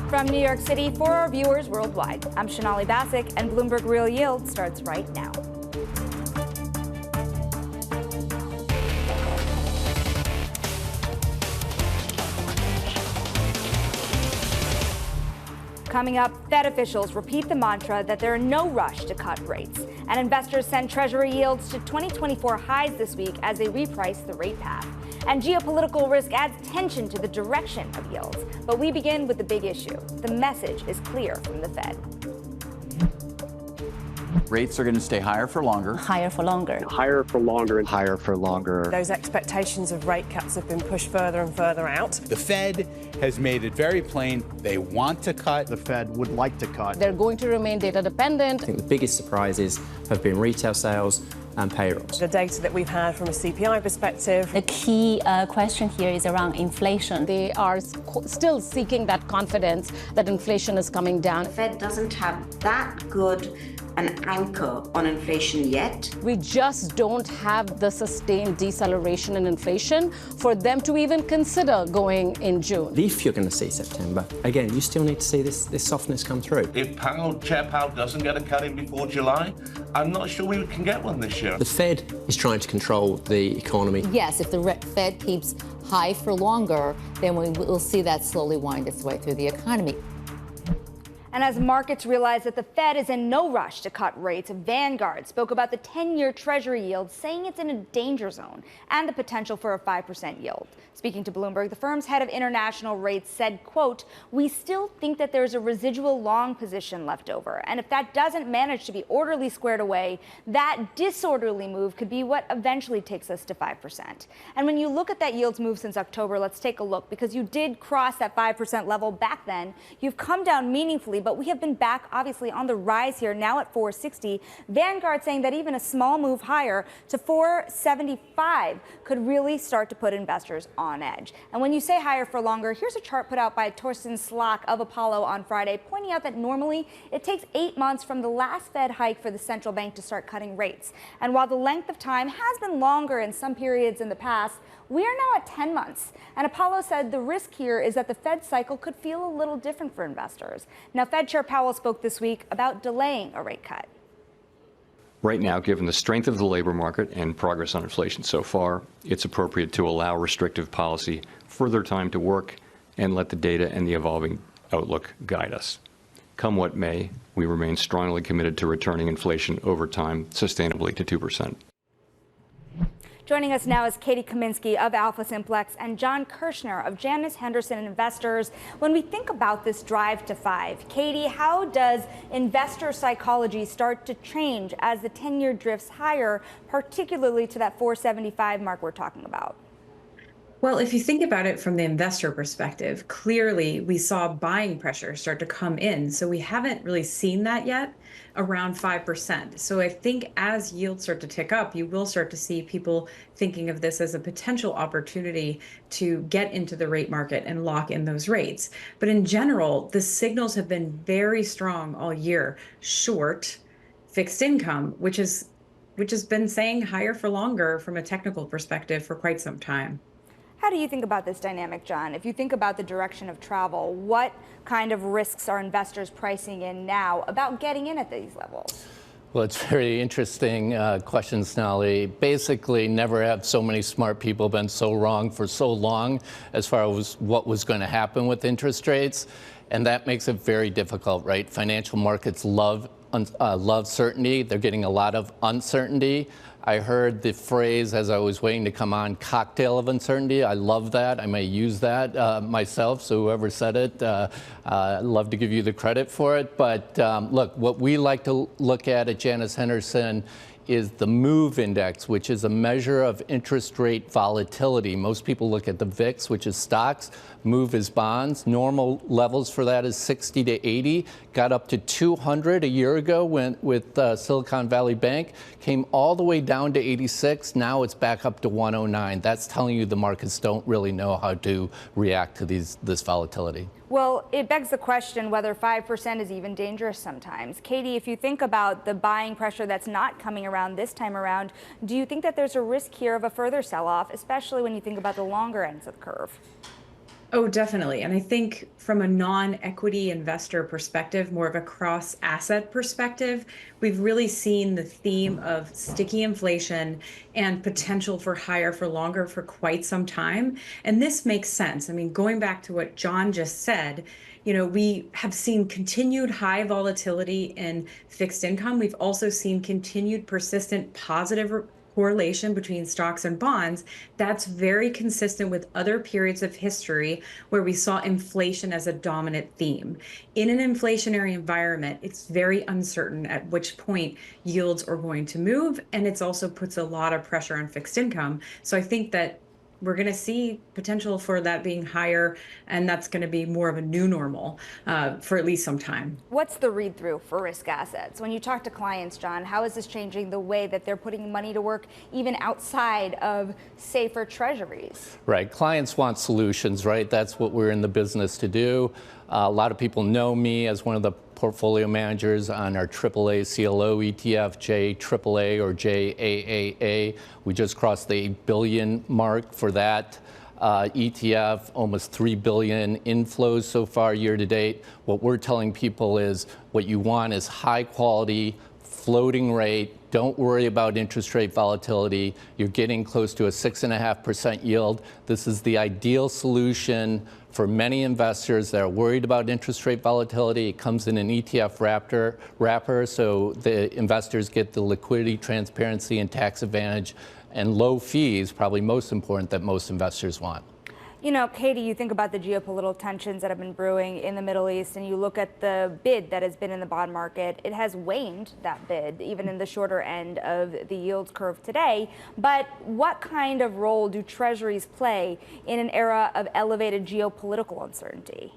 From New York City for our viewers worldwide, I'm Shonali Bassick, and Bloomberg Real Yield starts right now. Coming up, Fed officials repeat the mantra that they're in no rush to cut rates. And investors send Treasury yields to 2024 highs this week as they reprice the rate path. And geopolitical risk adds tension to the direction of yields. But we begin with the big issue. The message is clear from the Fed. Rates are going to stay higher for longer. Higher for longer. Higher for longer. And higher for longer. Those expectations of rate cuts have been pushed further and further out. The Fed has made it very plain they want to cut. The Fed would like to cut. They're going to remain data dependent. I think the biggest surprises have been retail sales and payrolls. The data that we've had from a CPI perspective. The key question here is around inflation. They are still seeking that confidence that inflation is coming down. The Fed doesn't have that good an anchor on inflation yet. We just don't have the sustained deceleration in inflation for them to even consider going in June. If you're going to see September, again, you still need to see this softness come through. If Chair Powell doesn't get a cut in before July, I'm not sure we can get one this year. The Fed is trying to control the economy. Yes, if the Fed keeps high for longer, then we will see that slowly wind its way through the economy. And as markets realize that the Fed is in no rush to cut rates, Vanguard spoke about the 10-year Treasury yield, saying it's in a danger zone and the potential for a 5% yield. Speaking to Bloomberg, the firm's head of international rates said, quote, "We still think that there's a residual long position left over. And if that doesn't manage to be orderly squared away, that disorderly move could be what eventually takes us to 5%. And when you look at that yields move since October, let's take a look, because you did cross that 5% level back then. You've come down meaningfully, but we have been back, obviously, on the rise here, now at 460. Vanguard saying that even a small move higher to 475 could really start to put investors on edge. And when you say higher for longer, here's a chart put out by Torsten Slack of Apollo on Friday, pointing out that normally it takes 8 months from the last Fed hike for the central bank to start cutting rates. And while the length of time has been longer in some periods in the past, we are now at 10 months. And Apollo said the risk here is that the Fed cycle could feel a little different for investors. Now, Fed Chair Powell spoke this week about delaying a rate cut. Right now, given the strength of the labor market and progress on inflation so far, it's appropriate to allow restrictive policy further time to work and let the data and the evolving outlook guide us. Come what may, we remain strongly committed to returning inflation over time sustainably to 2%. Joining us now is Katie Kaminsky of Alpha Simplex and John Kirshner of Janus Henderson Investors. When we think about this drive to 5, Katie, how does investor psychology start to change as the 10-year drifts higher, particularly to that 475 mark we're talking about? Well, if you think about it from the investor perspective, clearly we saw buying pressure start to come in. So we haven't really seen that yet around 5%. So I think as yields start to tick up, you will start to see people thinking of this as a potential opportunity to get into the rate market and lock in those rates. But in general, the signals have been very strong all year. Short, fixed income, which has been saying higher for longer from a technical perspective for quite some time. How do you think about this dynamic, John? If you think about the direction of travel, what kind of risks are investors pricing in now about getting in at these levels? Well, it's very interesting question, Snally. Basically, never have so many smart people been so wrong for so long as far as what was going to happen with interest rates. And that makes it very difficult, right? Financial markets love certainty. They're getting a lot of uncertainty. I heard the phrase as I was waiting to come on, cocktail of uncertainty. I love that. I may use that myself, so whoever said it, I'd love to give you the credit for it. But look, what we like to look at Janus Henderson is the MOVE index, which is a measure of interest rate volatility. Most people look at the VIX, which is stocks. MOVE is bonds. Normal levels for that is 60 to 80. Got up to 200 a year ago with Silicon Valley Bank. Came all the way down to 86. Now it's back up to 109. That's telling you the markets don't really know how to react to this volatility. Well, it begs the question whether 5% is even dangerous sometimes. Katie, if you think about the buying pressure that's not coming around this time around, do you think that there's a risk here of a further sell-off, especially when you think about the longer ends of the curve? Oh, definitely. And I think from a non-equity investor perspective, more of a cross-asset perspective, we've really seen the theme of sticky inflation and potential for higher for longer for quite some time. And this makes sense. I mean, going back to what John just said, we have seen continued high volatility in fixed income. We've also seen continued persistent positive correlation between stocks and bonds. That's very consistent with other periods of history where we saw inflation as a dominant theme. In an inflationary environment, it's very uncertain at which point yields are going to move, and it also puts a lot of pressure on fixed income. So I think that we're going to see potential for that being higher, and that's going to be more of a new normal for at least some time. What's the read through for risk assets? When you talk to clients, John, how is this changing the way that they're putting money to work even outside of safer treasuries? Right. Clients want solutions, right? That's what we're in the business to do. A lot of people know me as one of the portfolio managers on our AAA CLO ETF, JAAA or JAAA. We just crossed the $8 billion mark for that ETF, almost $3 billion inflows so far year to date. What we're telling people is what you want is high quality, floating rate. Don't worry about interest rate volatility. You're getting close to a 6.5% yield. This is the ideal solution for many investors that are worried about interest rate volatility. It comes in an ETF wrapper, so the investors get the liquidity, transparency, and tax advantage, and low fees, probably most important, that most investors want. Katie, you think about the geopolitical tensions that have been brewing in the Middle East, and you look at the bid that has been in the bond market. It has waned, that bid, even in the shorter end of the yield curve today. But what kind of role do treasuries play in an era of elevated geopolitical uncertainty?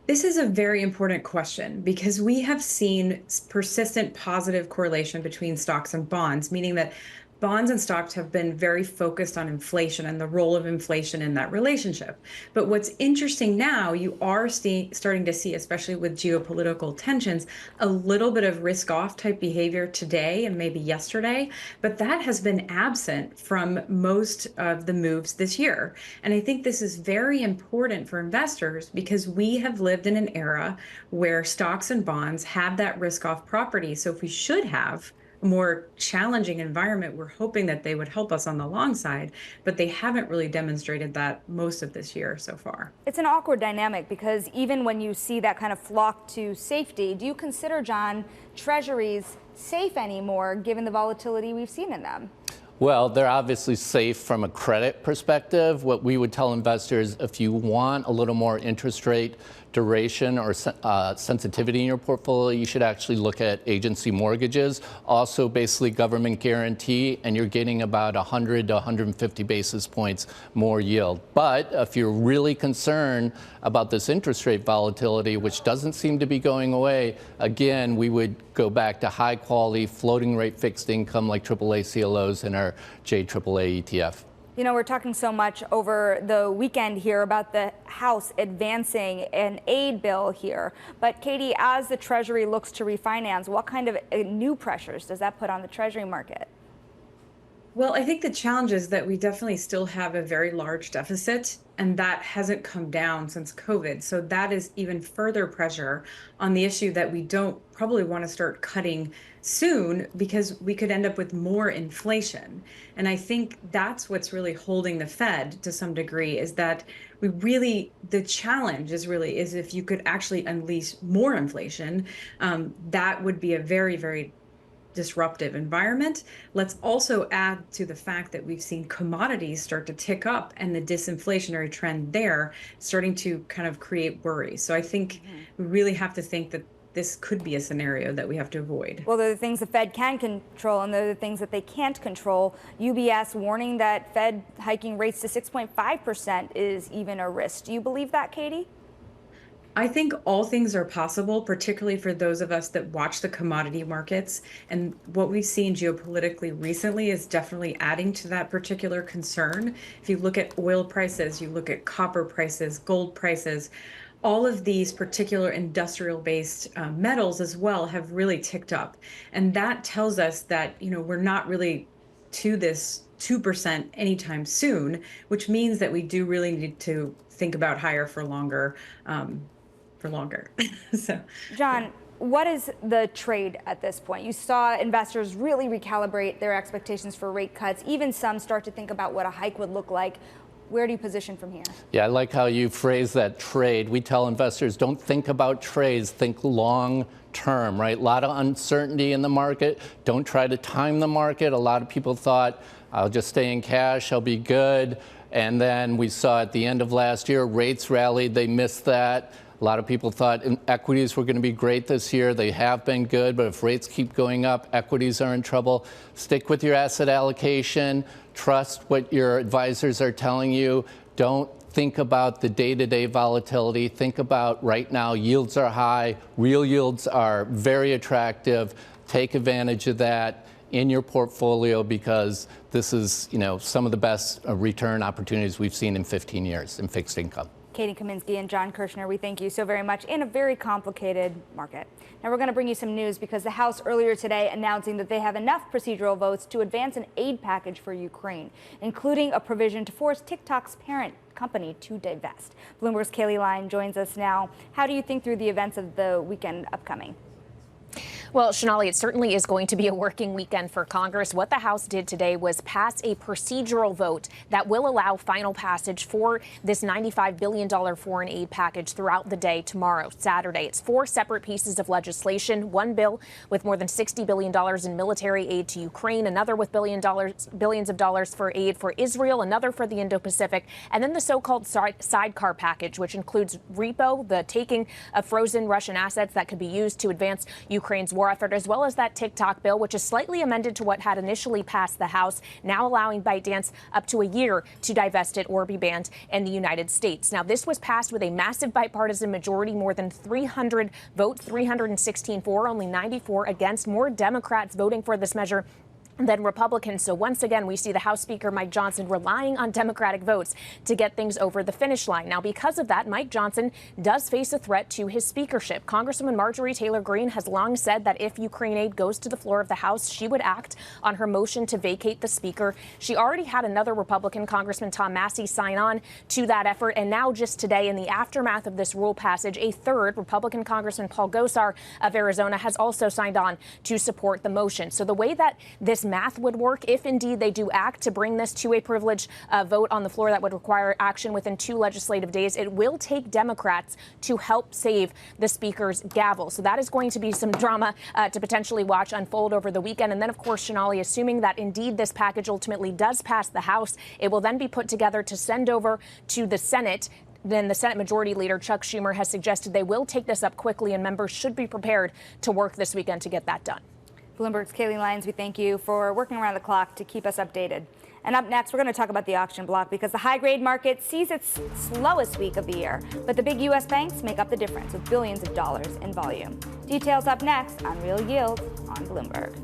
This is a very important question because we have seen persistent positive correlation between stocks and bonds, meaning that bonds and stocks have been very focused on inflation and the role of inflation in that relationship. But what's interesting now, you are starting to see, especially with geopolitical tensions, a little bit of risk-off type behavior today and maybe yesterday, but that has been absent from most of the moves this year. And I think this is very important for investors because we have lived in an era where stocks and bonds have that risk-off property. So if we should have a more challenging environment, we're hoping that they would help us on the long side, but they haven't really demonstrated that most of this year so far. It's an awkward dynamic because even when you see that kind of flock to safety, do you consider, John, treasuries safe anymore given the volatility we've seen in them? Well, they're obviously safe from a credit perspective. What we would tell investors, if you want a little more interest rate duration or sensitivity in your portfolio, you should actually look at agency mortgages, also basically government guarantee, and you're getting about 100 to 150 basis points more yield. But if you're really concerned about this interest rate volatility, which doesn't seem to be going away, again, we would go back to high quality floating rate fixed income like AAA CLOs and our JAAA ETF. We're talking so much over the weekend here about the House advancing an aid bill here. But Katie, as the Treasury looks to refinance, what kind of new pressures does that put on the Treasury market? Well, I think the challenge is that we definitely still have a very large deficit, and that hasn't come down since COVID. So that is even further pressure on the issue that we don't probably want to start cutting soon because we could end up with more inflation. And I think that's what's really holding the Fed to some degree, is that the challenge is if you could actually unleash more inflation, that would be a very, very disruptive environment. Let's also add to the fact that we've seen commodities start to tick up and the disinflationary trend there starting to kind of create worry. So I think we really have to think that this could be a scenario that we have to avoid. Well, there are the things the Fed can control and there are the things that they can't control. UBS warning that Fed hiking rates to 6.5% is even a risk. Do you believe that, Katie? I think all things are possible, particularly for those of us that watch the commodity markets. And what we've seen geopolitically recently is definitely adding to that particular concern. If you look at oil prices, you look at copper prices, gold prices, all of these particular industrial-based metals as well have really ticked up. And that tells us that, we're not really to this 2% anytime soon, which means that we do really need to think about higher for longer. So, John, what is the trade at this point? You saw investors really recalibrate their expectations for rate cuts. Even some start to think about what a hike would look like. Where do you position from here? Yeah, I like how you phrase that trade. We tell investors, don't think about trades, think long term, right? A lot of uncertainty in the market. Don't try to time the market. A lot of people thought, I'll just stay in cash, I'll be good. And then we saw at the end of last year, rates rallied, they missed that. A lot of people thought equities were going to be great this year. They have been good, but if rates keep going up, equities are in trouble. Stick with your asset allocation. Trust what your advisors are telling you. Don't think about the day-to-day volatility. Think about right now, yields are high. Real yields are very attractive. Take advantage of that in your portfolio because this is, some of the best return opportunities we've seen in 15 years in fixed income. Katie Kaminsky and John Kirshner, we thank you so very much in a very complicated market. Now we're going to bring you some news because the House earlier today announcing that they have enough procedural votes to advance an aid package for Ukraine, including a provision to force TikTok's parent company to divest. Bloomberg's Kaylee Lyon joins us now. How do you think through the events of the weekend upcoming? Well, Shonali, it certainly is going to be a working weekend for Congress. What the House did today was pass a procedural vote that will allow final passage for this $95 billion foreign aid package throughout the day tomorrow, Saturday. It's 4 separate pieces of legislation, one bill with more than $60 billion in military aid to Ukraine, another with billions of dollars for aid for Israel, another for the Indo-Pacific, and then the so-called sidecar package, which includes repo, the taking of frozen Russian assets that could be used to advance Ukraine's war effort, as well as that TikTok bill, which is slightly amended to what had initially passed the House, now allowing ByteDance up to a year to divest it or be banned in the United States. Now, this was passed with a massive bipartisan majority, more than 300 votes, 316 for, only 94 against, more Democrats voting for this measure than Republicans. So once again, we see the House Speaker Mike Johnson relying on Democratic votes to get things over the finish line. Now, because of that, Mike Johnson does face a threat to his speakership. Congresswoman Marjorie Taylor Greene has long said that if Ukraine aid goes to the floor of the House, she would act on her motion to vacate the speaker. She already had another Republican, Congressman Tom Massey, sign on to that effort. And now just today, in the aftermath of this rule passage, a third Republican Congressman Paul Gosar of Arizona has also signed on to support the motion. So the way that this math would work, if indeed they do act to bring this to a privileged vote on the floor that would require action within 2 legislative days, it will take Democrats to help save the speaker's gavel. So that is going to be some drama to potentially watch unfold over the weekend. And then, of course, Shonali, assuming that indeed this package ultimately does pass the House, it will then be put together to send over to the Senate. Then the Senate Majority Leader Chuck Schumer has suggested they will take this up quickly, and members should be prepared to work this weekend to get that done. Bloomberg's Kaylee Lyons, we thank you for working around the clock to keep us updated. And up next, we're going to talk about the auction block because the high-grade market sees its slowest week of the year. But the big U.S. banks make up the difference with billions of dollars in volume. Details up next on Real Yield on Bloomberg.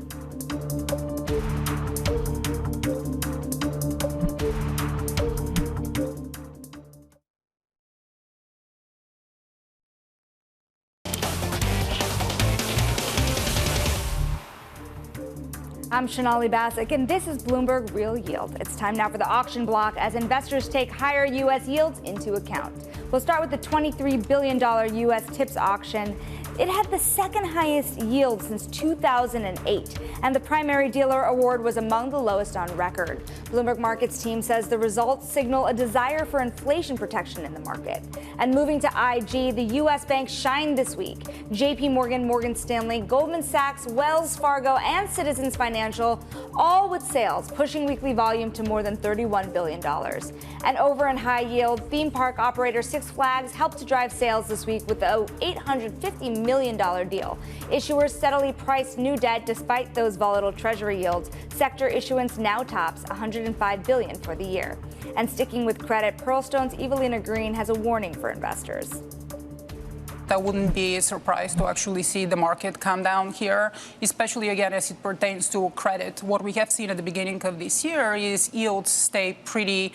I'm Shonali Bassick, and this is Bloomberg Real Yield. It's time now for the auction block as investors take higher U.S. yields into account. We'll start with the $23 billion U.S. TIPS auction. It had the second highest yield since 2008, and the primary dealer award was among the lowest on record. Bloomberg Markets team says the results signal a desire for inflation protection in the market. And moving to IG, the U.S. banks shined this week. JP Morgan, Morgan Stanley, Goldman Sachs, Wells Fargo, and Citizens Financial, all with sales pushing weekly volume to more than $31 billion. And over in high yield, theme park operator Six Flags helped to drive sales this week with the $850 million deal. Issuers steadily priced new debt despite those volatile treasury yields. Sector issuance now tops $105 billion for the year. And sticking with credit, Pearlstone's Evelina Green has a warning for investors. I wouldn't be surprised to actually see the market come down here, especially again as it pertains to credit. What we have seen at the beginning of this year is yields stay pretty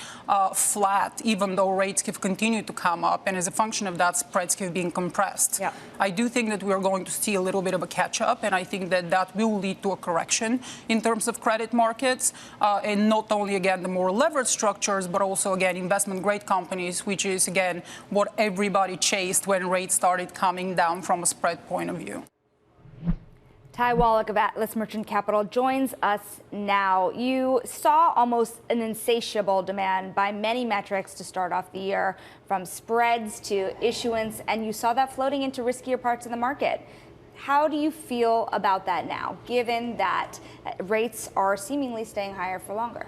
flat, even though rates have continued to come up, and as a function of that, spreads have been compressed. Yeah. I do think that we're going to see a little bit of a catch-up, and I think that that will lead to a correction in terms of credit markets, and not only, again, the more leveraged structures, but also, again, investment-grade companies, which is, again, what everybody chased when rates started coming down from a spread point of view. Ty Wallock of Atlas Merchant Capital joins us now. You saw almost an insatiable demand by many metrics to start off the year, from spreads to issuance, and you saw that floating into riskier parts of the market. How do you feel about that now, given that rates are seemingly staying higher for longer?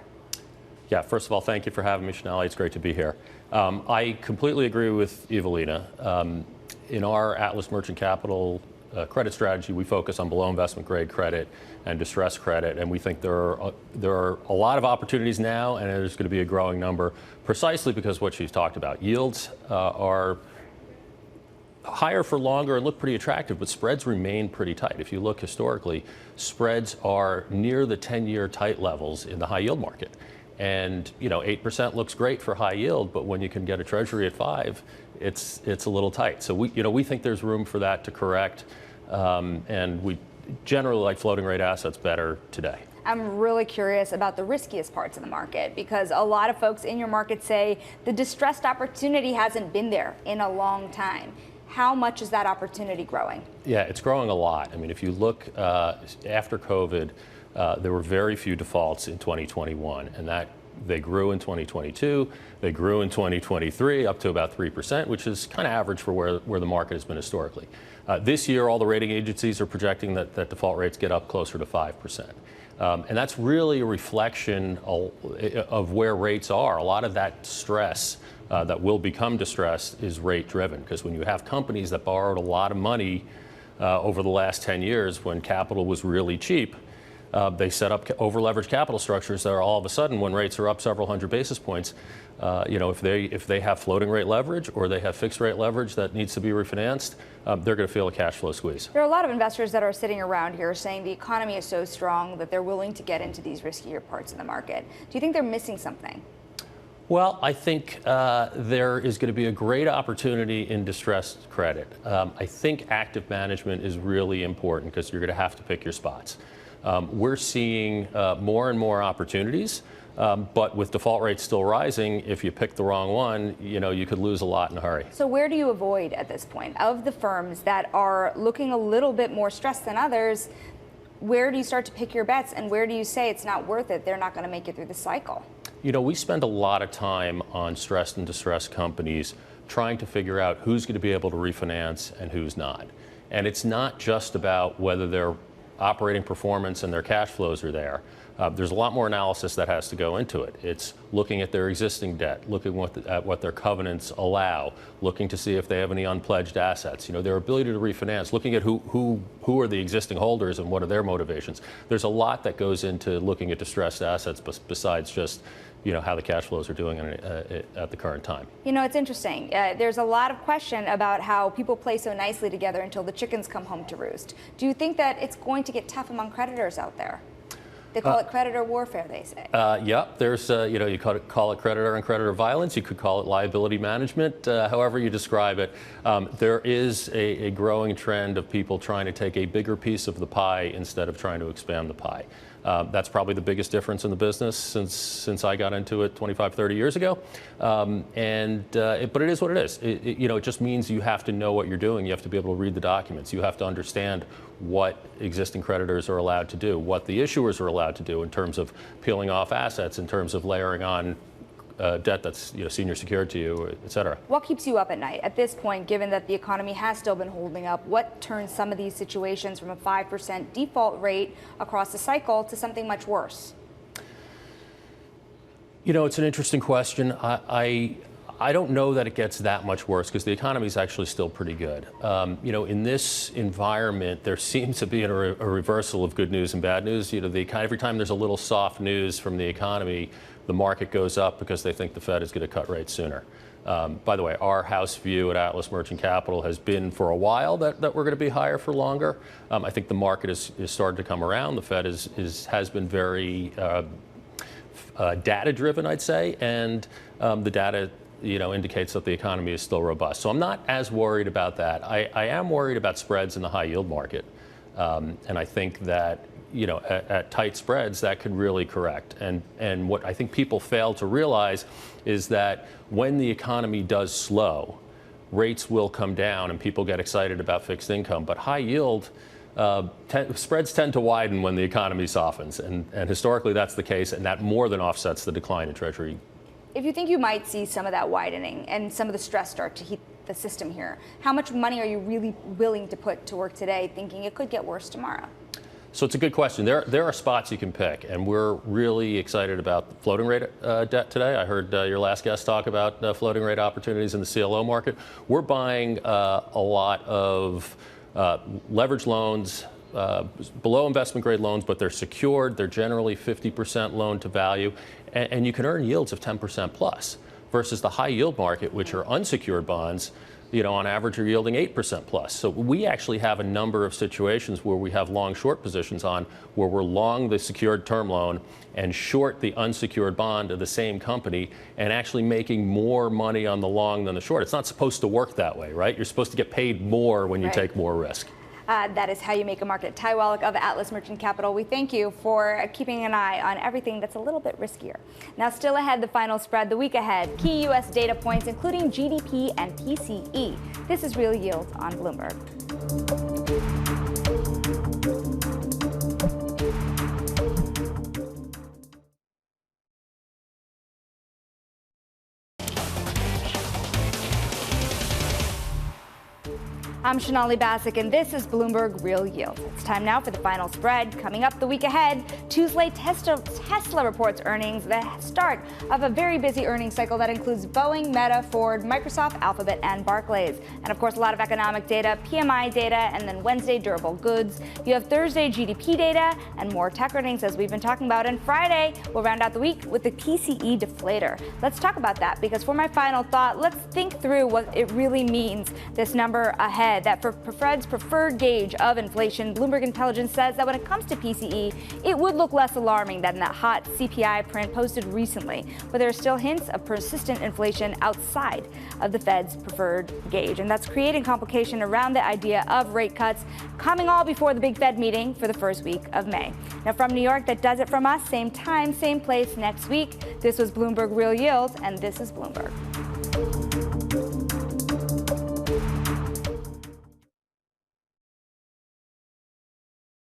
Yeah, first of all, thank you for having me, Sonali. It's great to be here. I completely agree with Evelina. In our Atlas Merchant Capital credit strategy, we focus on below investment grade credit and distressed credit, and we think there are a lot of opportunities now, and there's going to be a growing number, precisely because what she's talked about. Yields are higher for longer and look pretty attractive, but spreads remain pretty tight. If you look historically, spreads are near the 10-year tight levels in the high yield market. And 8% looks great for high yield, but when you can get a treasury at 5, it's a little tight. So we think there's room for that to correct, and we generally like floating rate assets better today. I'm really curious about the riskiest parts of the market, because a lot of folks in your market say the distressed opportunity hasn't been there in a long time. How much is that opportunity growing? Yeah, it's growing a lot. I mean, if you look after COVID, there were very few defaults in 2021, and that they grew in 2022. They grew in 2023 up to about 3%, which is kind of average for where the market has been historically. This year, all the rating agencies are projecting that default rates get up closer to 5%. And that's really a reflection of where rates are. A lot of that stress that will become distressed is rate driven, because when you have companies that borrowed a lot of money over the last 10 years when capital was really cheap, they set up over-leveraged capital structures that are all of a sudden, when rates are up several hundred basis points, if they have floating rate leverage or they have fixed rate leverage that needs to be refinanced, they're going to feel a cash flow squeeze. There are a lot of investors that are sitting around here saying the economy is so strong that they're willing to get into these riskier parts of the market. Do you think they're missing something? Well, I think there is going to be a great opportunity in distressed credit. I think active management is really important, because you're going to have to pick your spots. We're seeing more and more opportunities, but with default rates still rising, if you pick the wrong one, you could lose a lot in a hurry. So where do you avoid at this point? Of the firms that are looking a little bit more stressed than others, where do you start to pick your bets, and where do you say it's not worth it, they're not going to make it through the cycle? We spend a lot of time on stressed and distressed companies trying to figure out who's going to be able to refinance and who's not. And it's not just about whether their operating performance and their cash flows are there. There's a lot more analysis that has to go into it. It's looking at their existing debt, looking at what their covenants allow, looking to see if they have any unpledged assets, their ability to refinance, looking at who are the existing holders and what are their motivations. There's a lot that goes into looking at distressed assets besides just how the cash flows are doing at the current time. It's interesting. There's a lot of question about how people play so nicely together until the chickens come home to roost. Do you think that it's going to get tough among creditors out there? They call it creditor warfare, they say. Yeah, there's, you call it creditor and creditor violence. You could call it liability management, however you describe it. There is a growing trend of people trying to take a bigger piece of the pie instead of trying to expand the pie. That's probably the biggest difference in the business since I got into it 25, 30 years ago. But it is what it is. It just means you have to know what you're doing. You have to be able to read the documents. You have to understand what existing creditors are allowed to do, what the issuers are allowed to do in terms of peeling off assets, in terms of layering on debt that's senior secured to you, et cetera. What keeps you up at night at this point, given that the economy has still been holding up? What turns some of these situations from a 5% default rate across the cycle to something much worse? It's an interesting question. I don't know that it gets that much worse, because the economy is actually still pretty good. In this environment, there seems to be a reversal of good news and bad news. Every time there's a little soft news from the economy, the market goes up because they think the Fed is going to cut rates sooner. By the way, our house view at Atlas Merchant Capital has been for a while that we're going to be higher for longer. I think the market is starting to come around. The Fed has been very data-driven, I'd say, and the data indicates that the economy is still robust. So I'm not as worried about that. I am worried about spreads in the high yield market, and I think that at tight spreads, that could really correct. And what I think people fail to realize is that when the economy does slow, rates will come down and people get excited about fixed income. But high yield, spreads tend to widen when the economy softens. And historically, that's the case, and that more than offsets the decline in Treasury. If you think you might see some of that widening and some of the stress start to hit the system here, how much money are you really willing to put to work today thinking it could get worse tomorrow? So it's a good question. There are spots you can pick, and we're really excited about floating rate debt today. I heard your last guest talk about floating rate opportunities in the CLO market. We're buying a lot of leverage loans, below investment grade loans, but they're secured. They're generally 50% loan to value, and you can earn yields of 10% plus versus the high yield market, which are unsecured bonds. On average, are yielding 8% plus. So we actually have a number of situations where we have long short positions on, where we're long the secured term loan and short the unsecured bond of the same company, and actually making more money on the long than the short. It's not supposed to work that way, right? You're supposed to get paid more when you take more risk. That is how you make a market. Ty Wallock of Atlas Merchant Capital, we thank you for keeping an eye on everything that's a little bit riskier. Now, still ahead, the final spread, the week ahead, key U.S. data points, including GDP and PCE. This is Real Yield on Bloomberg. I'm Shonali Bassick, and this is Bloomberg Real Yield. It's time now for the final spread. Coming up the week ahead, Tuesday, Tesla reports earnings, the start of a very busy earnings cycle that includes Boeing, Meta, Ford, Microsoft, Alphabet, and Barclays. And of course, a lot of economic data, PMI data, and then Wednesday, durable goods. You have Thursday, GDP data, and more tech earnings, as we've been talking about. And Friday, we'll round out the week with the PCE deflator. Let's talk about that, because for my final thought, let's think through what it really means, this number ahead. That for Fed's preferred gauge of inflation, Bloomberg Intelligence says that when it comes to PCE, it would look less alarming than that hot CPI print posted recently. But there are still hints of persistent inflation outside of the Fed's preferred gauge. And that's creating complication around the idea of rate cuts coming all before the big Fed meeting for the first week of May. Now, from New York, that does it from us. Same time, same place next week. This was Bloomberg Real Yield, and this is Bloomberg.